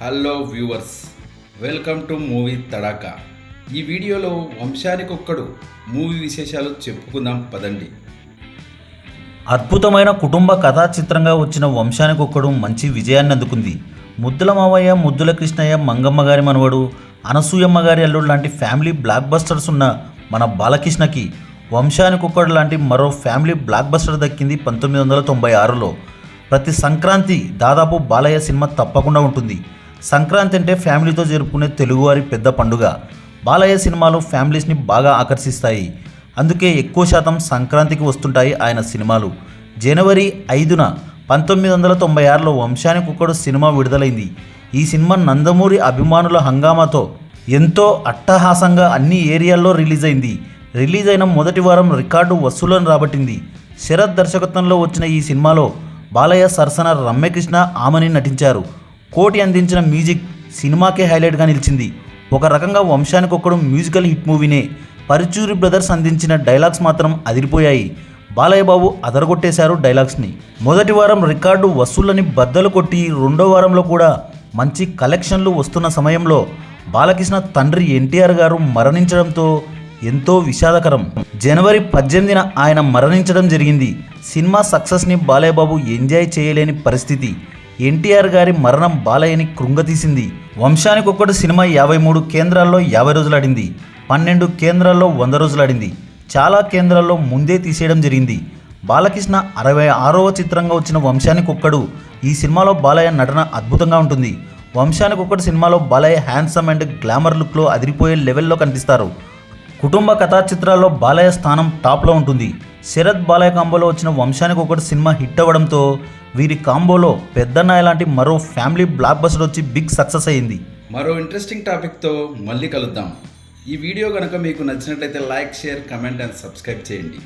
Hello viewers, welcome to movie Tadaka. ఈ వీడియోలో వంశానికొక్కడు movie విశేషాలు చెప్పుకుందాం పదండి. అద్భుతమైన కుటుంబ కథా చిత్రంగా వచ్చిన వంశానికొక్కడు మంచి విజయాన్ని అందుకుంది. ముద్దుల మావయ్య, ముద్దుల కృష్ణయ్య, మంగమ్మ గారి మనవడు, అనసూయమ్మ గారి అల్లుడు లాంటి ఫ్యామిలీ బ్లాక్ బస్టర్స్ ఉన్న మన బాలకృష్ణకి వంశానికొక్కడు లాంటి మరో ఫ్యామిలీ బ్లాక్ బస్టర్ దక్కింది 1996లో. ప్రతి సంక్రాంతి దాదాపు బాలయ్య సినిమా తప్పకుండా ఉంటుంది. సంక్రాంతి అంటే ఫ్యామిలీతో జరుపుకునే తెలుగువారి పెద్ద పండుగ. బాలయ్య సినిమాలు ఫ్యామిలీస్ని బాగా ఆకర్షిస్తాయి. అందుకే ఎక్కువ శాతం సంక్రాంతికి వస్తుంటాయి ఆయన సినిమాలు. జనవరి 5న 1996లో వంశానికొక్కడు సినిమా విడుదలైంది. ఈ సినిమా నందమూరి అభిమానుల హంగామాతో ఎంతో అట్టహాసంగా అన్ని ఏరియాల్లో రిలీజ్ అయింది. రిలీజ్ అయిన మొదటి వారం రికార్డు వసూళ్లను రాబట్టింది. శరత్ దర్శకత్వంలో వచ్చిన ఈ సినిమాలో బాలయ్య సరసన రమ్యకృష్ణ, ఆమని నటించారు. కోటి అందించిన మ్యూజిక్ సినిమాకే హైలైట్గా నిలిచింది. ఒక రకంగా వంశానికొక్కడు మ్యూజికల్ హిట్ మూవీనే. పరుచూరి బ్రదర్స్ అందించిన డైలాగ్స్ మాత్రం అదిరిపోయాయి. బాలయ్య బాబు అదరగొట్టేశారు డైలాగ్స్ని. మొదటి వారం రికార్డు వసూళ్ళని బద్దలు కొట్టి రెండో వారంలో కూడా మంచి కలెక్షన్లు వస్తున్న సమయంలో బాలకృష్ణ తండ్రి ఎన్టీఆర్ గారు మరణించడంతో ఎంతో విషాదకరం. జనవరి 18న ఆయన మరణించడం జరిగింది. సినిమా సక్సెస్ని బాలయ్య బాబు ఎంజాయ్ చేయలేని పరిస్థితి. ఎన్టీఆర్ గారి మరణం బాలయ్యని కృంగతీసింది. వంశానికొక్కడు సినిమా 53 కేంద్రాల్లో 50 రోజులు ఆడింది. 12 కేంద్రాల్లో 100 రోజులు ఆడింది. చాలా కేంద్రాల్లో ముందే తీసేయడం జరిగింది. బాలకృష్ణ 66వ చిత్రంగా వచ్చిన వంశానికొక్కడు. ఈ సినిమాలో బాలయ్య నటన అద్భుతంగా ఉంటుంది. వంశానికొక్కడు సినిమాలో బాలయ్య హ్యాండ్సమ్ అండ్ గ్లామర్ లుక్లో అదిరిపోయే లెవెల్లో కనిపిస్తారు. కుటుంబ కథా చిత్రాల్లో బాలయ్య స్థానం టాప్లో ఉంటుంది. శరత్ బాలయ్య కాంబోలో వచ్చిన వంశానికొక్కడు సినిమా హిట్ అవ్వడంతో వీరి కాంబోలో పెద్దన్నయ్య లాంటి మరో ఫ్యామిలీ బ్లాక్ బస్టర్ వచ్చి బిగ్ సక్సెస్ అయ్యింది. మరో ఇంట్రెస్టింగ్ టాపిక్తో మళ్ళీ కలుద్దాం. ఈ వీడియో కనుక మీకు నచ్చినట్లయితే like, share, comment and subscribe చేయండి.